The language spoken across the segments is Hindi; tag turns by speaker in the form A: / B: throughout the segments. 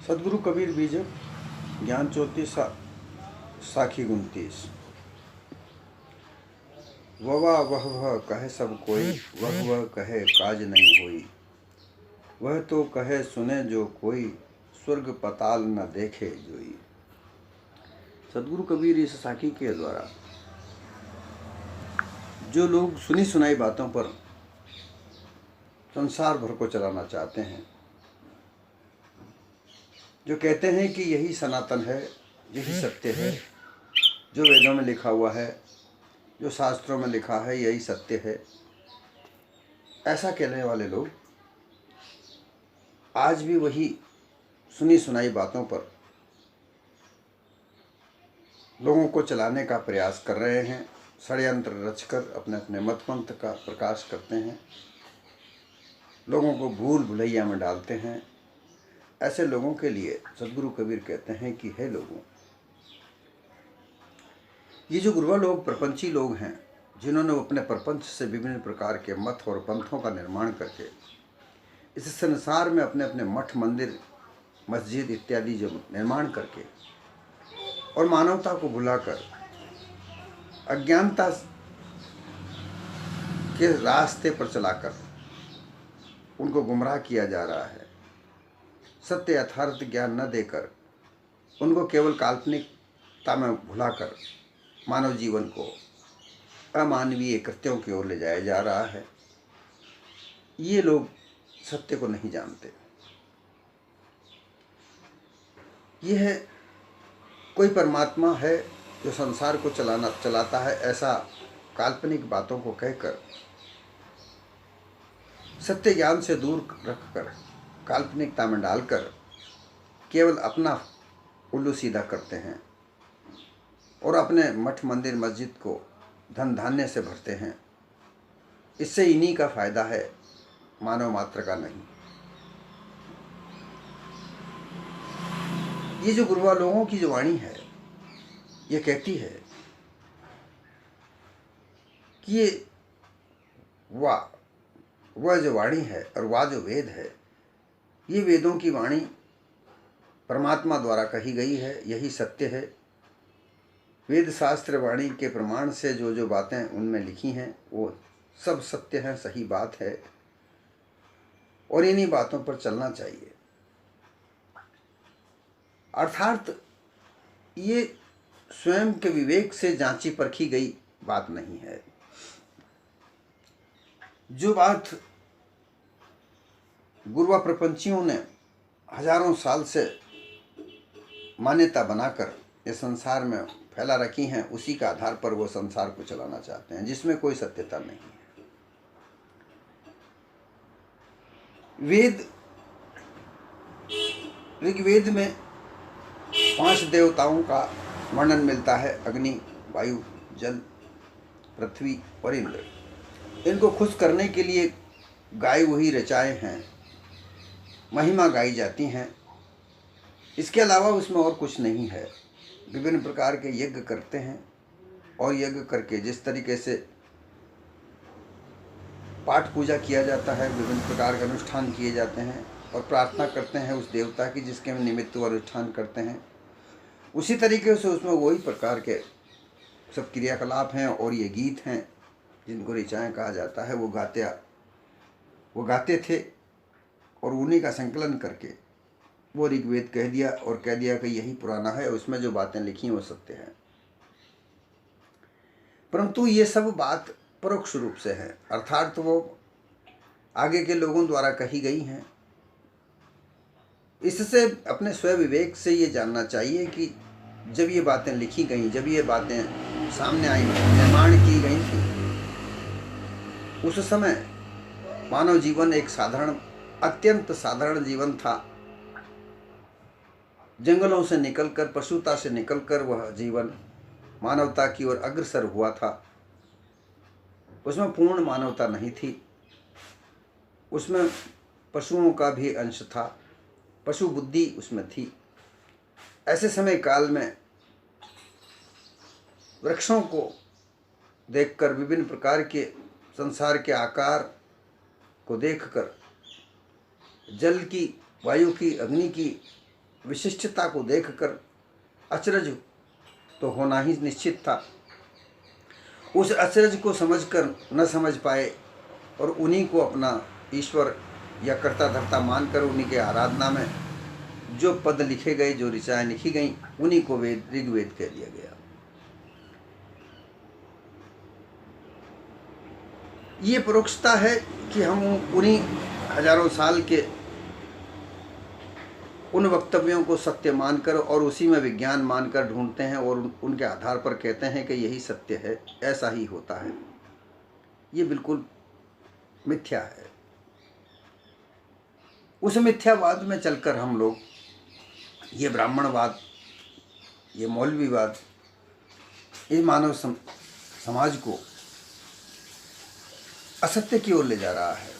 A: सदगुरु कबीर बीजक ज्ञान 34 साखी 29। वह कहे सब कोई, वह कहे काज नहीं होई। वह तो कहे सुने जो कोई, स्वर्ग पताल न देखे जोई। सदगुरु कबीर इस साखी के द्वारा जो लोग सुनी सुनाई बातों पर संसार भर को चलाना चाहते हैं, जो कहते हैं कि यही सनातन है, यही सत्य है, जो वेदों में लिखा हुआ है, जो शास्त्रों में लिखा है यही सत्य है, ऐसा कहने वाले लोग आज भी वही सुनी सुनाई बातों पर लोगों को चलाने का प्रयास कर रहे हैं। षड्यंत्र रचकर अपने अपने मतपंथ का प्रकाश करते हैं, लोगों को भूल भुलैया में डालते हैं। ऐसे लोगों के लिए सदगुरु कबीर कहते हैं कि हे लोगों, ये जो गुरुआ लोग प्रपंची लोग हैं, जिन्होंने अपने प्रपंच से विभिन्न प्रकार के मत और पंथों का निर्माण करके इस संसार में अपने अपने मठ मंदिर मस्जिद इत्यादि जो निर्माण करके और मानवता को भुलाकर अज्ञानता के रास्ते पर चलाकर उनको गुमराह किया जा रहा है। सत्य यथार्थ ज्ञान न देकर उनको केवल काल्पनिकता में भुलाकर मानव जीवन को अमानवीय कृत्यों की ओर ले जाया जा रहा है। ये लोग सत्य को नहीं जानते। यह कोई परमात्मा है जो संसार को चलाता है, ऐसा काल्पनिक बातों को कहकर सत्य ज्ञान से दूर रखकर काल्पनिकता में डालकर केवल अपना उल्लू सीधा करते हैं और अपने मठ मंदिर मस्जिद को धन धान्य से भरते हैं। इससे इन्हीं का फायदा है, मानव मात्र का नहीं। ये जो गुरुआ लोगों की जो वाणी है, ये कहती है कि ये वह जो वाणी है और वह जो वेद है, ये वेदों की वाणी परमात्मा द्वारा कही गई है, यही सत्य है। वेद शास्त्र वाणी के प्रमाण से जो जो बातें उनमें लिखी हैं वो सब सत्य हैं, सही बात है और इन्हीं बातों पर चलना चाहिए। अर्थात ये स्वयं के विवेक से जांची परखी गई बात नहीं है। जो बात गुरुआ प्रपंचियों ने हजारों साल से मान्यता बनाकर इस संसार में फैला रखी हैं, उसी के आधार पर वो संसार को चलाना चाहते हैं, जिसमें कोई सत्यता नहीं है। ऋग्वेद में 5 देवताओं का वर्णन मिलता है, अग्नि, वायु, जल, पृथ्वी और इंद्र। इनको खुश करने के लिए गाय वही रचाए हैं, महिमा गाई जाती हैं। इसके अलावा उसमें और कुछ नहीं है। विभिन्न प्रकार के यज्ञ करते हैं और यज्ञ करके जिस तरीके से पाठ पूजा किया जाता है, विभिन्न प्रकार के अनुष्ठान किए जाते हैं और प्रार्थना करते हैं उस देवता की जिसके निमित्त वो अनुष्ठान करते हैं, उसी तरीके से उसमें वही प्रकार के सब क्रियाकलाप हैं। और ये गीत हैं जिनको ऋचाएँ कहा जाता है, वो गाते थे और उन्हीं का संकलन करके वो ऋग्वेद कह दिया और कह दिया कि यही पुराना है, उसमें जो बातें लिखी हैं वो सत्य हैं। परंतु ये सब बात परोक्ष रूप से है, अर्थात वो आगे के लोगों द्वारा कही गई हैं। इससे अपने स्व विवेक से ये जानना चाहिए कि जब ये बातें लिखी गई, जब ये बातें सामने आई, निर्माण की गई थी, उस समय मानव जीवन एक अत्यंत साधारण जीवन था। जंगलों से निकलकर, पशुता से निकलकर वह जीवन मानवता की ओर अग्रसर हुआ था। उसमें पूर्ण मानवता नहीं थी, उसमें पशुओं का भी अंश था, पशु बुद्धि उसमें थी। ऐसे समय काल में वृक्षों को देखकर, विभिन्न प्रकार के संसार के आकार को देखकर, जल की, वायु की, अग्नि की विशिष्टता को देखकर अचरज तो होना ही निश्चित था। उस अचरज को समझकर न समझ पाए और उन्हीं को अपना ईश्वर या कर्ता धर्ता मानकर उन्हीं के आराधना में जो पद लिखे गए, जो ऋचाएँ लिखी गई, उन्हीं को ऋग्वेद कह दिया गया। ये परोक्षता है कि हम उन्हीं हजारों साल के उन वक्तव्यों को सत्य मानकर और उसी में विज्ञान मानकर ढूंढते हैं और उनके आधार पर कहते हैं कि यही सत्य है, ऐसा ही होता है। ये बिल्कुल मिथ्या है। उस मिथ्यावाद में चलकर हम लोग ये ब्राह्मणवाद, ये मौलवीवाद, ये मानव समाज को असत्य की ओर ले जा रहा है,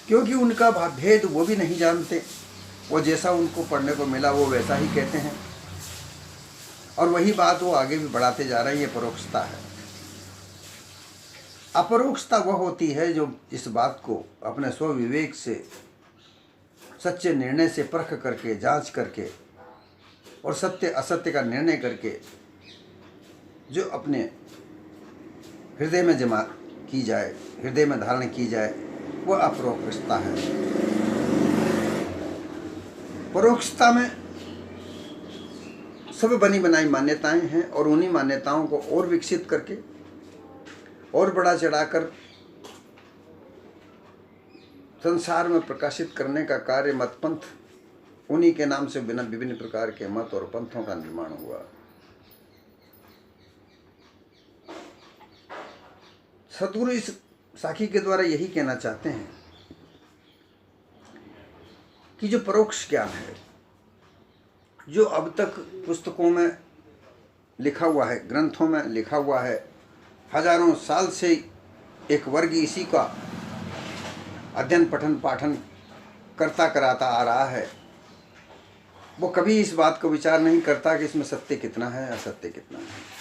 A: क्योंकि उनका भेद वो भी नहीं जानते। वो जैसा उनको पढ़ने को मिला वो वैसा ही कहते हैं और वही बात वो आगे भी बढ़ाते जा रहे हैं। ये परोक्षता है। अपरोक्षता वह होती है जो इस बात को अपने स्वविवेक से, सच्चे निर्णय से परख करके, जांच करके और सत्य असत्य का निर्णय करके जो अपने हृदय में जमा की जाए, हृदय में धारण की जाए, वह अपरोक्षता है। परोक्षता में सब बनी बनाई मान्यताएं हैं और उन्हीं मान्यताओं को और विकसित करके और बढ़ा चढ़ाकर संसार में प्रकाशित करने का कार्य मतपंथ, उन्हीं के नाम से विभिन्न प्रकार के मत और पंथों का निर्माण हुआ। सद्गुरु इस साखी के द्वारा यही कहना चाहते हैं कि जो परोक्ष ज्ञान है, जो अब तक पुस्तकों में लिखा हुआ है, ग्रंथों में लिखा हुआ है, हजारों साल से एक वर्ग इसी का अध्ययन पठन पाठन करता कराता आ रहा है, वो कभी इस बात को विचार नहीं करता कि इसमें सत्य कितना है, असत्य कितना है।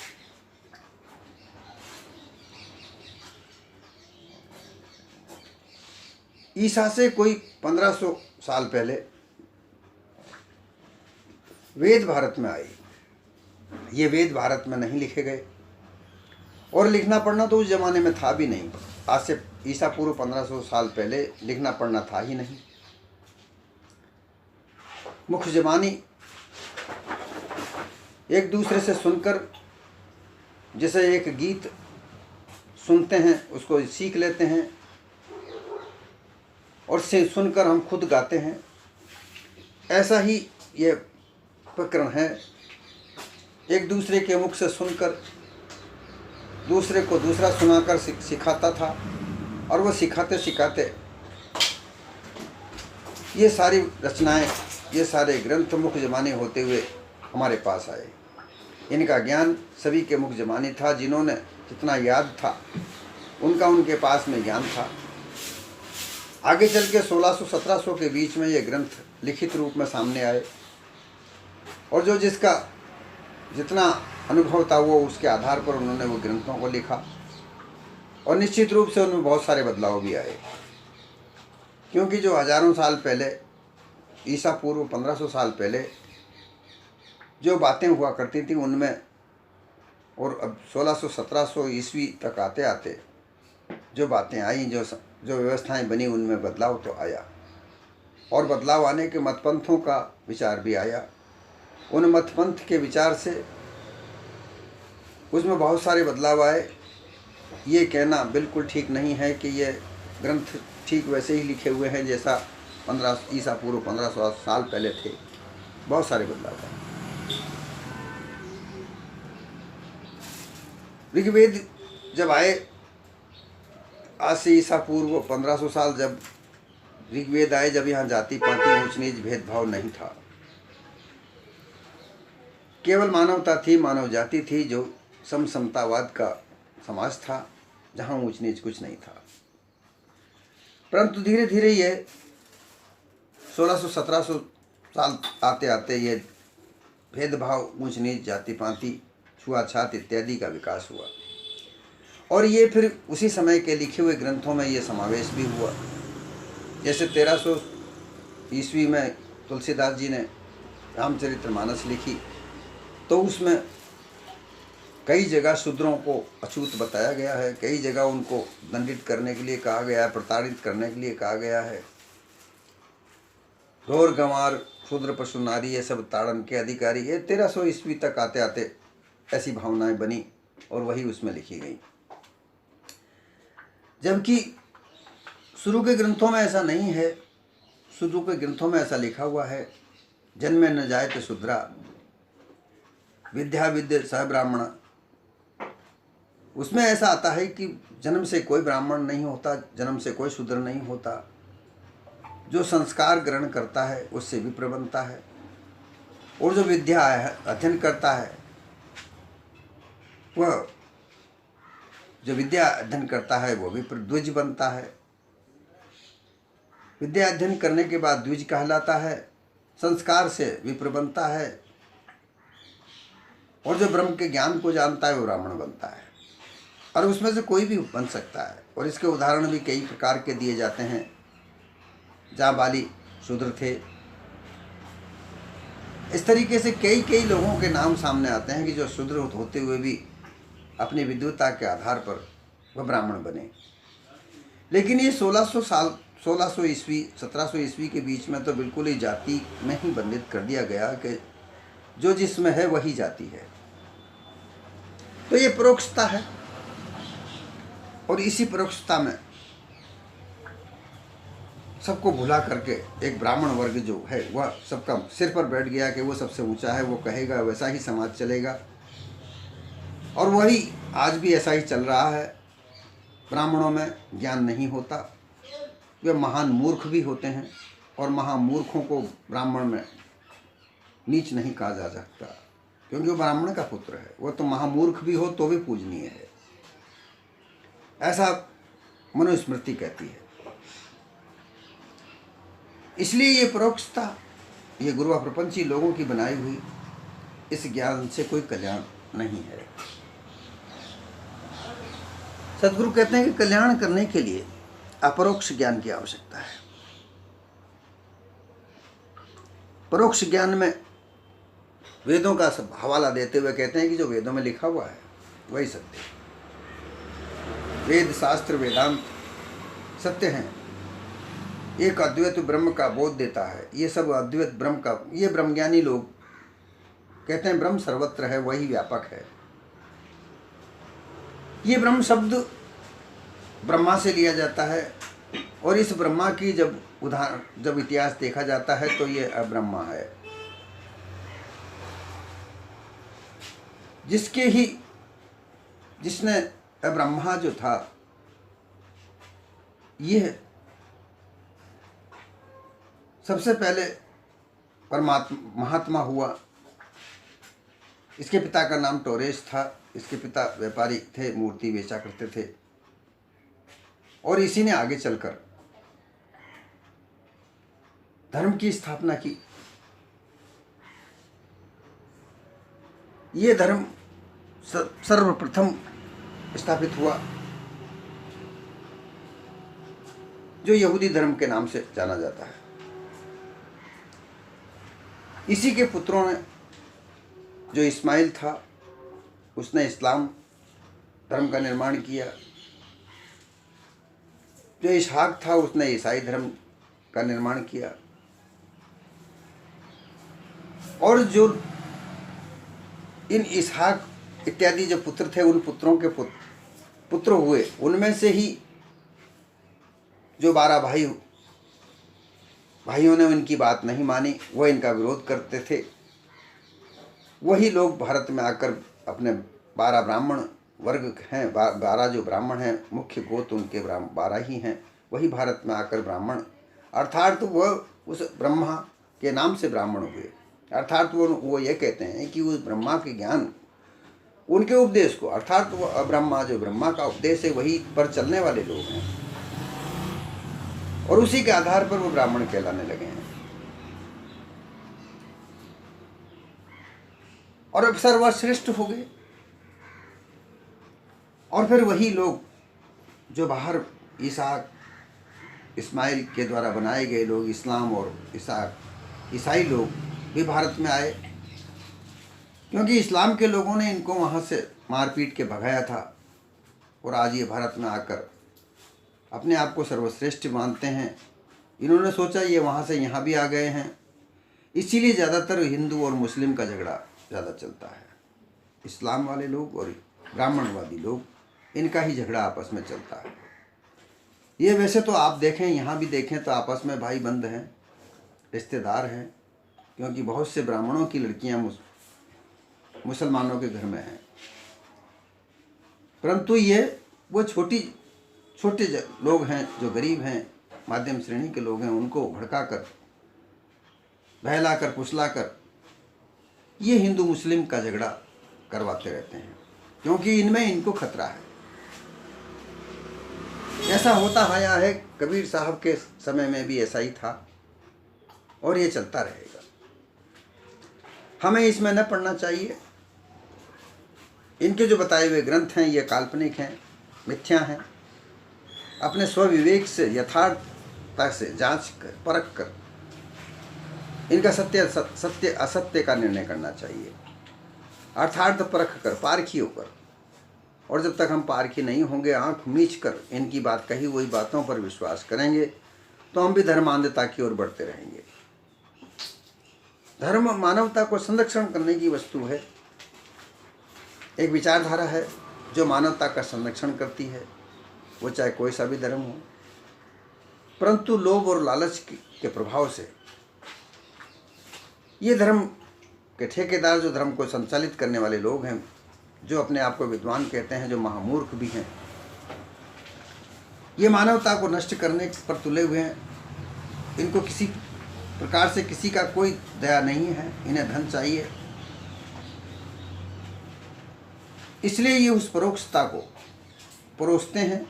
A: ईसा से कोई 1500 साल पहले वेद भारत में आए। ये वेद भारत में नहीं लिखे गए और लिखना पढ़ना तो उस जमाने में था भी नहीं। आज से ईसा पूर्व 1500 साल पहले लिखना पढ़ना था ही नहीं। मुख्य जबानी एक दूसरे से सुनकर, जैसे एक गीत सुनते हैं उसको सीख लेते हैं और से सुनकर हम खुद गाते हैं, ऐसा ही ये प्रकरण है। एक दूसरे के मुख से सुनकर दूसरे को दूसरा सुनाकर सिखाता था और वो सिखाते सिखाते ये सारी रचनाएं, ये सारे ग्रंथ मुख जमाने होते हुए हमारे पास आए। इनका ज्ञान सभी के मुख जमानी था। जिन्होंने जितना याद था उनका उनके पास में ज्ञान था। आगे चल के 1600-1700 के बीच में ये ग्रंथ लिखित रूप में सामने आए और जो जिसका जितना अनुभव था वो उसके आधार पर उन्होंने वो ग्रंथों को लिखा और निश्चित रूप से उनमें बहुत सारे बदलाव भी आए, क्योंकि जो हजारों साल पहले, ईसा पूर्व 1500 साल पहले जो बातें हुआ करती थी उनमें और अब 1600-1700 ईस्वी तक आते आते जो बातें आई, जो व्यवस्थाएं बनी, उनमें बदलाव तो आया और बदलाव आने के मतपंथों का विचार भी आया। उन मतपंथ के विचार से उसमें बहुत सारे बदलाव आए। ये कहना बिल्कुल ठीक नहीं है कि ये ग्रंथ ठीक वैसे ही लिखे हुए हैं जैसा ईसा पूर्व 1500 साल पहले थे। बहुत सारे बदलाव आए। ऋग्वेद जब आए, आज से ईसा पूर्व 1500 साल जब ऋग्वेद आए, जब यहाँ जाति पाति ऊंच नीच भेदभाव नहीं था, केवल मानवता थी, मानव जाति थी, जो समतावाद का समाज था जहाँ ऊंच नीच कुछ नहीं था। परंतु धीरे धीरे ये 1600-1700 साल आते आते ये भेदभाव, ऊंच नीच, जाति पाति, छुआछात इत्यादि का विकास हुआ और ये फिर उसी समय के लिखे हुए ग्रंथों में ये समावेश भी हुआ। जैसे 1300 ईस्वी में तुलसीदास जी ने रामचरितमानस लिखी तो उसमें कई जगह शूद्रों को अछूत बताया गया है, कई जगह उनको दंडित करने के लिए कहा गया है, प्रताड़ित करने के लिए कहा गया है। ढोर गंवार शूद्र पशु नारी ये सब ताड़न के अधिकारी, ये 1300 ईस्वी तक आते आते ऐसी भावनाएं बनी और वही उसमें लिखी गई। जबकि शुरू के ग्रंथों में ऐसा नहीं है। शुरू के ग्रंथों में ऐसा लिखा हुआ है, जन्मे न जायते शूद्रा विद्या विद्य स ब्राह्मण। उसमें ऐसा आता है कि जन्म से कोई ब्राह्मण नहीं होता, जन्म से कोई शूद्र नहीं होता। जो संस्कार ग्रहण करता है उससे विप्र बनता है, और जो विद्या अध्ययन करता है वह जो विद्या अध्ययन करता है वो विप्र द्विज बनता है। विद्या अध्ययन करने के बाद द्विज कहलाता है, संस्कार से विप्र बनता है, और जो ब्रह्म के ज्ञान को जानता है वो ब्राह्मण बनता है। और उसमें से कोई भी बन सकता है, और इसके उदाहरण भी कई प्रकार के दिए जाते हैं। जहाँ बाली शूद्र थे, इस तरीके से कई लोगों के नाम सामने आते हैं कि जो शूद्र होते हुए भी अपनी विद्वता के आधार पर वह ब्राह्मण बने। लेकिन ये 1600 ईस्वी 1700 ईस्वी के बीच में तो बिल्कुल ही जाति में ही बंधित कर दिया गया कि जो जिसमें है वही जाति है। तो ये परोक्षता है, और इसी परोक्षता में सबको भुला करके एक ब्राह्मण वर्ग जो है वह सबका सिर पर बैठ गया कि वो सबसे ऊंचा है, वो कहेगा वैसा ही समाज चलेगा। और वही आज भी ऐसा ही चल रहा है। ब्राह्मणों में ज्ञान नहीं होता, वे महान मूर्ख भी होते हैं, और महामूर्खों को ब्राह्मण में नीच नहीं कहा जा सकता, क्योंकि वो ब्राह्मण का पुत्र है। वो तो महामूर्ख भी हो तो भी पूजनीय है, ऐसा मनुस्मृति कहती है। इसलिए ये परोक्षता, ये गुरुआ प्रपंची लोगों की बनाई हुई इस ज्ञान से कोई कल्याण नहीं है। सदगुरु कहते हैं कि कल्याण करने के लिए अपरोक्ष ज्ञान की आवश्यकता है। परोक्ष ज्ञान में वेदों का सब हवाला देते हुए कहते हैं कि जो वेदों में लिखा हुआ है वही सत्य है। वेद शास्त्र वेदांत सत्य हैं, एक अद्वैत ब्रह्म का बोध देता है। ये सब अद्वैत ब्रह्म का, ये ब्रह्मज्ञानी लोग कहते हैं ब्रह्म सर्वत्र है, वही व्यापक है। ये ब्रह्म शब्द ब्रह्मा से लिया जाता है, और इस ब्रह्मा की जब इतिहास देखा जाता है तो ये अब्रह्मा है, जिसने अब्रह्मा जो था ये सबसे पहले महात्मा हुआ। इसके पिता का नाम टोरेस था। इसके पिता व्यापारी थे, मूर्ति बेचा करते थे, और इसी ने आगे चलकर धर्म की स्थापना की। ये धर्म सर्वप्रथम स्थापित हुआ जो यहूदी धर्म के नाम से जाना जाता है। इसी के पुत्रों ने, जो इस्माइल था उसने इस्लाम धर्म का निर्माण किया, जो इसहाक था उसने ईसाई धर्म का निर्माण किया, और जो इन इसहाक इत्यादि जो पुत्र थे उन पुत्रों के पुत्र हुए, उनमें से ही जो 12 भाइयों ने उनकी बात नहीं मानी, वह इनका विरोध करते थे। वही लोग भारत में आकर अपने 12 ब्राह्मण वर्ग हैं, 12 जो ब्राह्मण हैं, मुख्य गोत्र उनके 12 ही हैं, वही भारत में आकर ब्राह्मण, अर्थात वह उस ब्रह्मा के नाम से ब्राह्मण हुए। अर्थात वो ये कहते हैं कि उस ब्रह्मा के ज्ञान, उनके उपदेश को, अर्थात वो अब्रह्मा जो ब्रह्मा का उपदेश है वही पर चलने वाले लोग हैं, और उसी के आधार पर वो ब्राह्मण कहलाने लगे हैं। और अब सर्वश्रेष्ठ हो गए। और फिर वही लोग जो बाहर इसहाक इस्माइल के द्वारा बनाए गए लोग, इस्लाम और इसहाक ईसाई लोग भी भारत में आए, क्योंकि इस्लाम के लोगों ने इनको वहाँ से मार पीट के भगाया था। और आज ये भारत में आकर अपने आप को सर्वश्रेष्ठ मानते हैं। इन्होंने सोचा ये वहाँ से यहाँ भी आ गए हैं, इसीलिए ज़्यादातर हिंदू और मुस्लिम का झगड़ा ज़्यादा चलता है। इस्लाम वाले लोग और ब्राह्मणवादी लोग, इनका ही झगड़ा आपस में चलता है। ये वैसे तो आप देखें, यहाँ भी देखें तो आपस में भाई बंद हैं, रिश्तेदार हैं, क्योंकि बहुत से ब्राह्मणों की लड़कियाँ मुसलमानों के घर में हैं। परंतु ये वो छोटे लोग हैं जो गरीब हैं, मध्यम श्रेणी के लोग हैं, उनको भड़काकर, बहलाकर, फुसलाकर ये हिंदू मुस्लिम का झगड़ा करवाते रहते हैं, क्योंकि इनमें इनको खतरा है। ऐसा होता आया है, कबीर साहब के समय में भी ऐसा ही था और ये चलता रहेगा। हमें इसमें न पढ़ना चाहिए। इनके जो बताए हुए ग्रंथ हैं ये काल्पनिक हैं, मिथ्या हैं। अपने स्वविवेक से, यथार्थता से जांच कर, परख कर इनका सत्य असत्य का निर्णय करना चाहिए। अर्थार्थ परख कर, पारखी होकर। और जब तक हम पारखी नहीं होंगे, आंख मीच कर इनकी बात कही हुई बातों पर विश्वास करेंगे, तो हम भी धर्मांधता की ओर बढ़ते रहेंगे। धर्म मानवता को संरक्षण करने की वस्तु है, एक विचारधारा है जो मानवता का संरक्षण करती है, वो चाहे कोई सा भी धर्म हो। परंतु लोभ और लालच के प्रभाव से ये धर्म के ठेकेदार, जो धर्म को संचालित करने वाले लोग हैं, जो अपने आप को विद्वान कहते हैं, जो महामूर्ख भी हैं, ये मानवता को नष्ट करने पर तुले हुए हैं। इनको किसी प्रकार से किसी का कोई दया नहीं है, इन्हें धन चाहिए। इसलिए ये उस परोक्षता को परोसते हैं,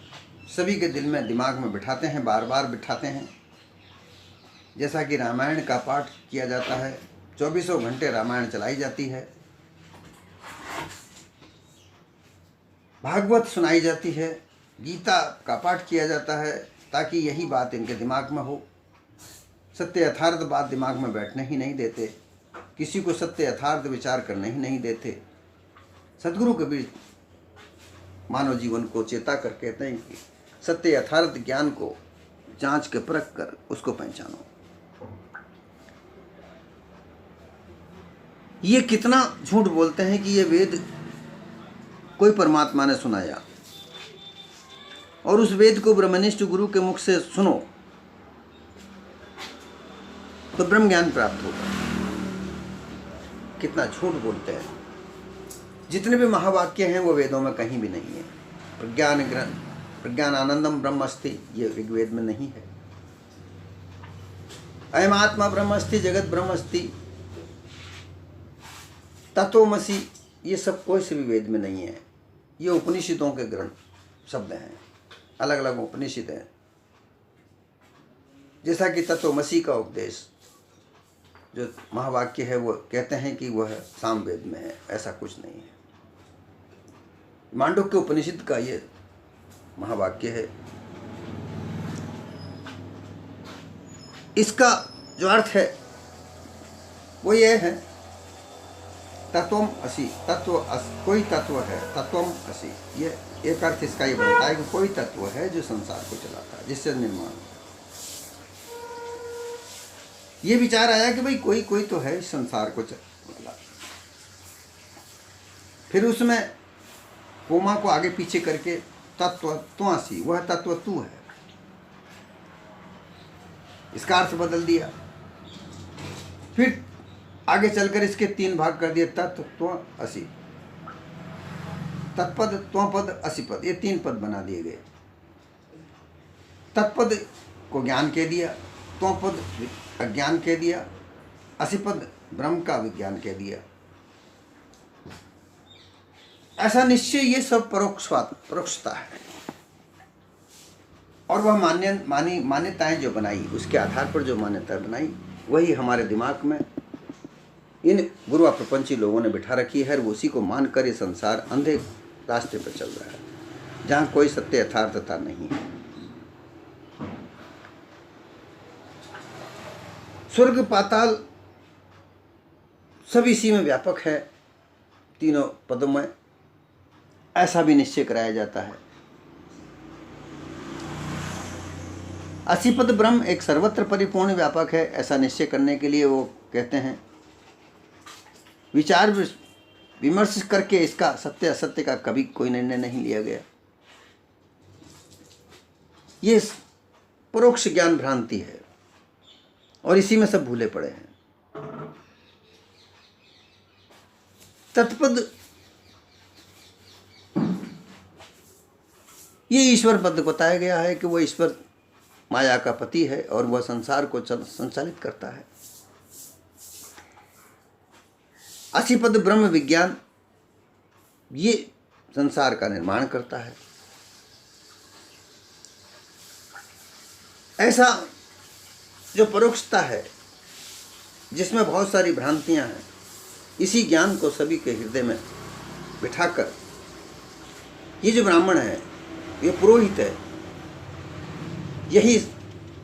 A: सभी के दिल में, दिमाग में बिठाते हैं, बार बार बिठाते हैं। जैसा कि रामायण का पाठ किया जाता है, 24 घंटे रामायण चलाई जाती है, भागवत सुनाई जाती है, गीता का पाठ किया जाता है, ताकि यही बात इनके दिमाग में हो। सत्य यथार्थ बात दिमाग में बैठने ही नहीं देते, किसी को सत्य यथार्थ विचार करने ही नहीं देते। सद्गुरु कबीर मानव जीवन को चेता कर कहते हैं कि सत्य यथार्थ ज्ञान को जांच के परख कर उसको पहचानो। ये कितना झूठ बोलते हैं कि ये वेद कोई परमात्मा ने सुनाया और उस वेद को ब्रह्मनिष्ठ गुरु के मुख से सुनो तो ब्रह्म ज्ञान प्राप्त होगा। कितना झूठ बोलते हैं। जितने भी महावाक्य हैं वो वेदों में कहीं भी नहीं है। प्रज्ञान आनंदम ब्रह्मस्ति, ये ऋग्वेद में नहीं है। अयम आत्मा ब्रह्मस्ति, जगत ब्रह्मस्ति, तत्वमसि, ये सब कोई से भी वेद में नहीं है। ये उपनिषदों के ग्रंथ शब्द हैं, अलग अलग उपनिषद हैं। जैसा कि तत्वमसि का उपदेश जो महावाक्य है वो कहते हैं कि वह सामवेद में है, ऐसा कुछ नहीं है। मांडुक्य उपनिषद का ये महावाक्य है। इसका जो अर्थ है वो ये है, तत्वम असि, कोई तत्व है, तत्वम असि। ये एक अर्थ इसका ये बनता है कि कोई तत्व है जो संसार को चलाता है, जिससे निर्माण। ये विचार आया कि भाई कोई तो है इस संसार को चला। फिर उसमें कोमा को आगे पीछे करके तत्वत्वासी, वह तत्व तू है, इसका अर्थ बदल दिया। फिर आगे चलकर इसके 3 भाग कर दिए, तत्व त्व असि, तत्पद त्वपद असिपद, ये 3 पद बना दिए गए। तत्पद को ज्ञान कह दिया, त्वपद अज्ञान कह दिया, असिपद ब्रह्म का विज्ञान कह दिया। ऐसा निश्चय ये सब परोक्षता है। और वह मान्यताएं जो बनाई, उसके आधार पर जो मान्यता बनाई, वही हमारे दिमाग में इन गुरुआ प्रपंची लोगों ने बिठा रखी है। और उसी को मानकर ये संसार अंधे रास्ते पर चल रहा है, जहाँ कोई सत्य यथार्थता नहीं है। स्वर्ग पाताल सब इसी में व्यापक है, तीनों पदों में, ऐसा भी निश्चय कराया जाता है। असीपद ब्रह्म एक सर्वत्र परिपूर्ण व्यापक है, ऐसा निश्चय करने के लिए वो कहते हैं विचार विमर्श करके इसका सत्य असत्य का कभी कोई निर्णय नहीं लिया गया। ये परोक्ष ज्ञान भ्रांति है और इसी में सब भूले पड़े हैं। तत्पद ये ईश्वर पद बताया गया है कि वो ईश्वर माया का पति है और वह संसार को संचालित करता है। असीपद ब्रह्म विज्ञान ये संसार का निर्माण करता है। ऐसा जो परोक्षता है जिसमें बहुत सारी भ्रांतियां हैं, इसी ज्ञान को सभी के हृदय में बिठाकर ये जो ब्राह्मण है, ये पुरोहित है, यही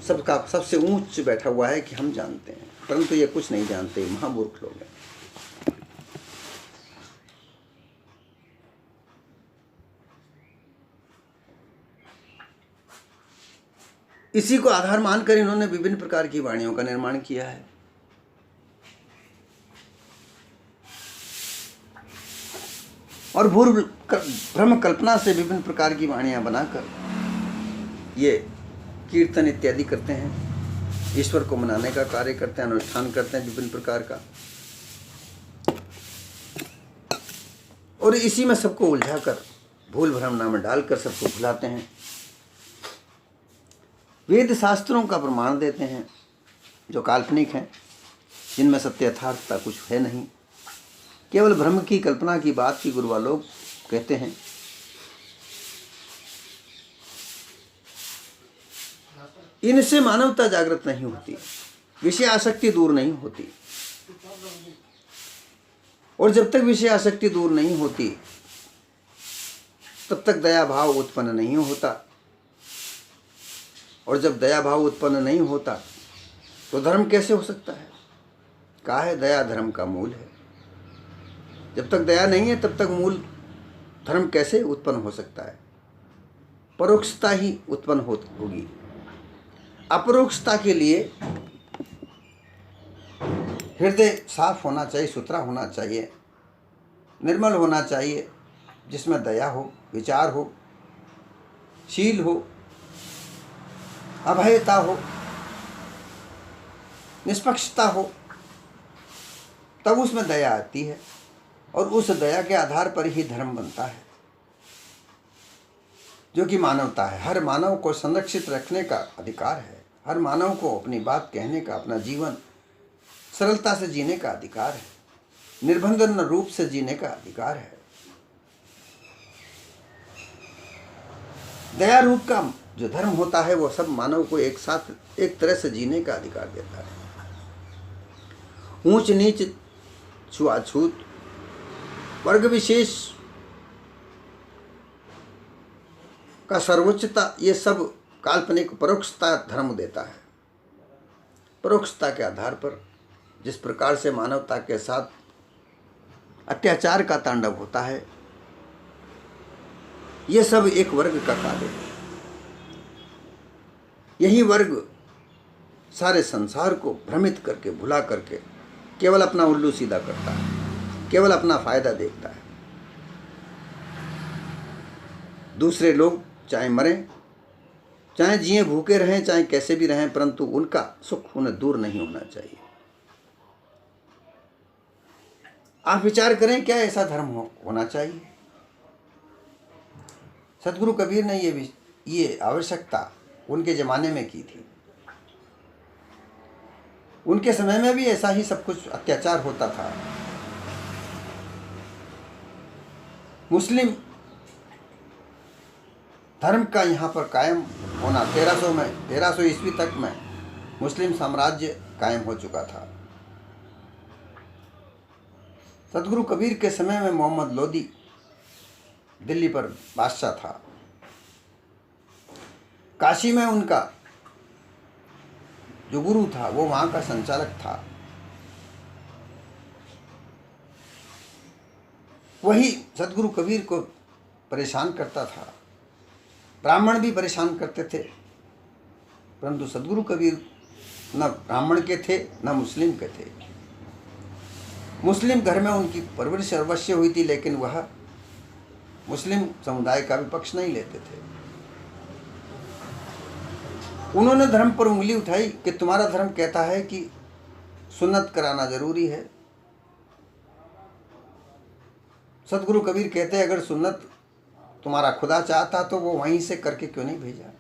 A: सबका सबसे ऊंच बैठा हुआ है कि हम जानते हैं, परंतु ये कुछ नहीं जानते, महामूर्ख लोग हैं। इसी को आधार मानकर इन्होंने विभिन्न प्रकार की वाणियों का निर्माण किया है। और भ्रम कल्पना से विभिन्न प्रकार की वाणियां बनाकर ये कीर्तन इत्यादि करते हैं, ईश्वर को मनाने का कार्य करते हैं, अनुष्ठान करते हैं विभिन्न प्रकार का, और इसी में सबको उलझाकर भूल भ्रम नाम डालकर सबको भुलाते हैं। वेद शास्त्रों का प्रमाण देते हैं जो काल्पनिक हैं, जिनमें सत्य यथार्थता कुछ है नहीं, केवल भ्रम की कल्पना की बात की गुरुवा लोग कहते हैं। इनसे मानवता जागृत नहीं होती, विषय आसक्ति दूर नहीं होती, और जब तक विषय आसक्ति दूर नहीं होती तब तक दया भाव उत्पन्न नहीं होता, और जब दया भाव उत्पन्न नहीं होता तो धर्म कैसे हो सकता है? कहा है दया धर्म का मूल है। जब तक दया नहीं है तब तक मूल धर्म कैसे उत्पन्न हो सकता है? परोक्षता ही उत्पन्न होगी। अपरोक्षता के लिए हृदय साफ होना चाहिए, सुथरा होना चाहिए, निर्मल होना चाहिए, जिसमें दया हो, विचार हो, शील हो, अभयता हो, निष्पक्षता हो, तब उसमें दया आती है, और उस दया के आधार पर ही धर्म बनता है, जो कि मानवता है। हर मानव को संरक्षित रखने का अधिकार है, हर मानव को अपनी बात कहने का, अपना जीवन सरलता से जीने का अधिकार है, निर्बंधन रूप से जीने का अधिकार है। दया रूप का जो धर्म होता है वो सब मानव को एक साथ एक तरह से जीने का अधिकार देता है। ऊंच नीच, छुआछूत, वर्ग विशेष का सर्वोच्चता, ये सब काल्पनिक परोक्षता धर्म देता है। परोक्षता के आधार पर जिस प्रकार से मानवता के साथ अत्याचार का तांडव होता है, ये सब एक वर्ग का कार्य है। यही वर्ग सारे संसार को भ्रमित करके, भुला करके केवल अपना उल्लू सीधा करता है, केवल अपना फायदा देखता है। दूसरे लोग चाहे मरें, चाहे जिए, भूखे रहें, चाहे कैसे भी रहें, परंतु उनका सुख उन्हें दूर नहीं होना चाहिए। आप विचार करें, क्या ऐसा धर्म होना चाहिए? सदगुरु कबीर ने ये आवश्यकता उनके ज़माने में की थी। उनके समय में भी ऐसा ही सब कुछ अत्याचार होता था। मुस्लिम धर्म का यहाँ पर कायम होना 1300 ईस्वी तक में मुस्लिम साम्राज्य कायम हो चुका था। सदगुरु कबीर के समय में मोहम्मद लोदी दिल्ली पर बादशाह था। काशी में उनका जो गुरु था वो वहाँ का संचालक था। वही सदगुरु कबीर को परेशान करता था। ब्राह्मण भी परेशान करते थे, परंतु सदगुरु कबीर न ब्राह्मण के थे न मुस्लिम के थे। मुस्लिम घर में उनकी परवरिश अवश्य हुई थी, लेकिन वह मुस्लिम समुदाय का भी पक्ष नहीं लेते थे। उन्होंने धर्म पर उंगली उठाई कि तुम्हारा धर्म कहता है कि सुन्नत कराना जरूरी है। सदगुरु कबीर कहते हैं, अगर सुन्नत तुम्हारा खुदा चाहता तो वो वहीं से करके क्यों नहीं भेजा?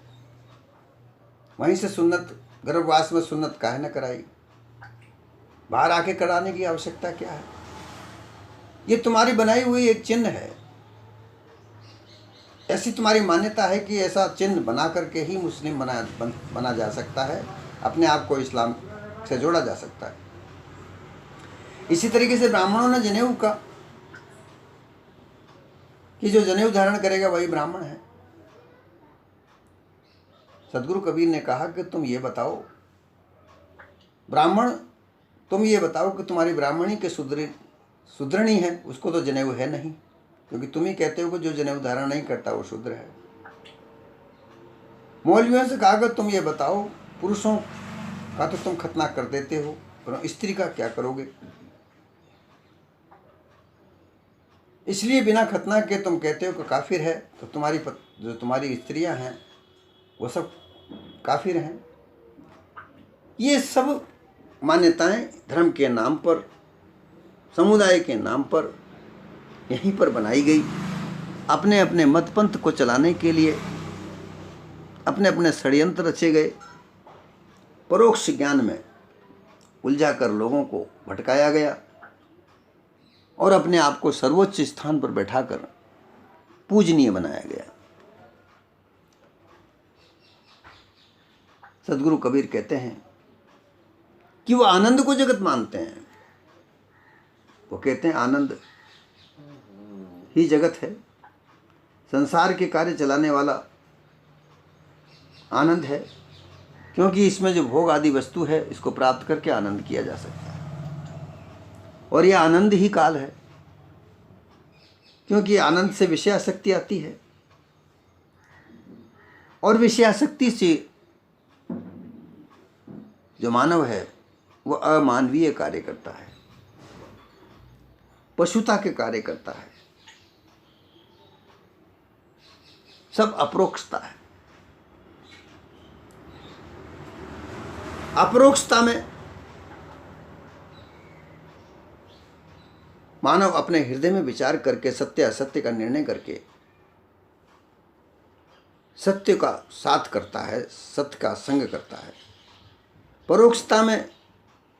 A: वहीं से सुन्नत, गर्भवास में सुन्नत काहे न कराई? बाहर आके कराने की आवश्यकता क्या है? ये तुम्हारी बनाई हुई एक चिन्ह है। ऐसी तुम्हारी मान्यता है कि ऐसा चिन्ह बना करके ही मुस्लिम बना जा सकता है, अपने आप को इस्लाम से जोड़ा जा सकता है। इसी तरीके से ब्राह्मणों ने जनेऊ का कि जो जनेऊ धारण करेगा वही ब्राह्मण है। सदगुरु कबीर ने कहा कि तुम ये बताओ ब्राह्मण, तुम ये बताओ कि तुम्हारी ब्राह्मणी के सुधरणी है, उसको तो जनेऊ है नहीं, क्योंकि तुम ही कहते हो कि जो जनेऊ धारण नहीं करता वो शूद्र है। मौलवियों से कहा कि तुम ये बताओ, पुरुषों का तो तुम खतना कर देते हो, पर स्त्री का क्या करोगे? इसलिए बिना खतना के तुम कहते हो कि काफिर है, तो जो तुम्हारी स्त्रियां हैं वो सब काफिर हैं। ये सब मान्यताएं धर्म के नाम पर, समुदाय के नाम पर यहीं पर बनाई गई। अपने अपने मतपंथ को चलाने के लिए अपने अपने षड्यंत्र रचे गए। परोक्ष ज्ञान में उलझा कर लोगों को भटकाया गया और अपने आप को सर्वोच्च स्थान पर बैठाकर पूजनीय बनाया गया। सदगुरु कबीर कहते हैं कि वो आनंद को जगत मानते हैं। वो कहते हैं आनंद ही जगत है, संसार के कार्य चलाने वाला आनंद है, क्योंकि इसमें जो भोग आदि वस्तु है इसको प्राप्त करके आनंद किया जा सकता है। और यह आनंद ही काल है, क्योंकि आनंद से विषयासक्ति आती है और विषयासक्ति से जो मानव है वो अमानवीय कार्य करता है, पशुता के कार्य करता है। सब अपरोक्षता है। अपरोक्षता में मानव अपने हृदय में विचार करके सत्य असत्य का निर्णय करके सत्य का साथ करता है, सत्य का संग करता है। परोक्षता में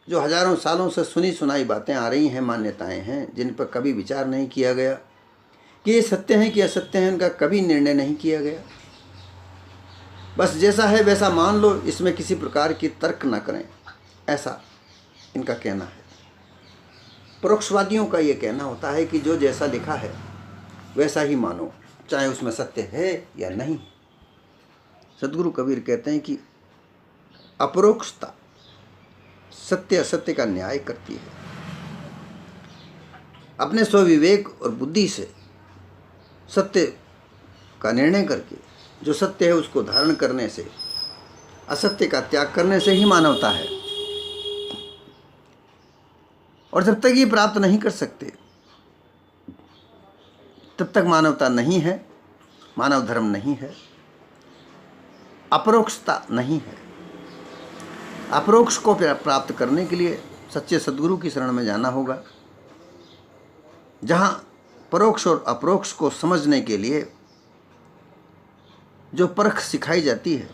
A: जो हजारों सालों से सुनी सुनाई बातें आ रही हैं, मान्यताएं हैं, जिन पर कभी विचार नहीं किया गया कि ये सत्य है कि असत्य है, इनका कभी निर्णय नहीं किया गया। बस जैसा है वैसा मान लो, इसमें किसी प्रकार की तर्क न करें, ऐसा इनका कहना है। परोक्षवादियों का ये कहना होता है कि जो जैसा लिखा है वैसा ही मानो, चाहे उसमें सत्य है या नहीं। सदगुरु कबीर कहते हैं कि अपरोक्षता सत्य असत्य का न्याय करती है। अपने स्वविवेक और बुद्धि से सत्य का निर्णय करके जो सत्य है उसको धारण करने से, असत्य का त्याग करने से ही मानवता है। और जब तक ये प्राप्त नहीं कर सकते तब तक मानवता नहीं है, मानव धर्म नहीं है, अपरोक्षता नहीं है। अपरोक्ष को प्राप्त करने के लिए सच्चे सद्गुरु की शरण में जाना होगा, जहाँ परोक्ष और अप्रोक्ष को समझने के लिए जो परख सिखाई जाती है,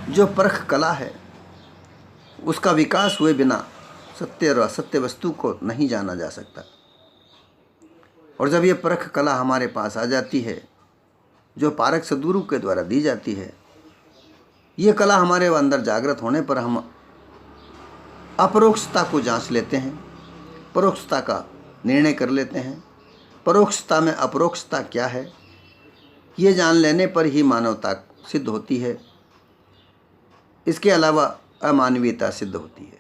A: जो परख कला है, उसका विकास हुए बिना सत्य और असत्य वस्तु को नहीं जाना जा सकता। और जब ये परख कला हमारे पास आ जाती है, जो पारक सद्गुरु के द्वारा दी जाती है, ये कला हमारे अंदर जागृत होने पर हम अपरोक्षता को जांच लेते हैं, परोक्षता का निर्णय कर लेते हैं। परोक्षता में अपरोक्षता क्या है ये जान लेने पर ही मानवता सिद्ध होती है, इसके अलावा अमानवीयता सिद्ध होती है।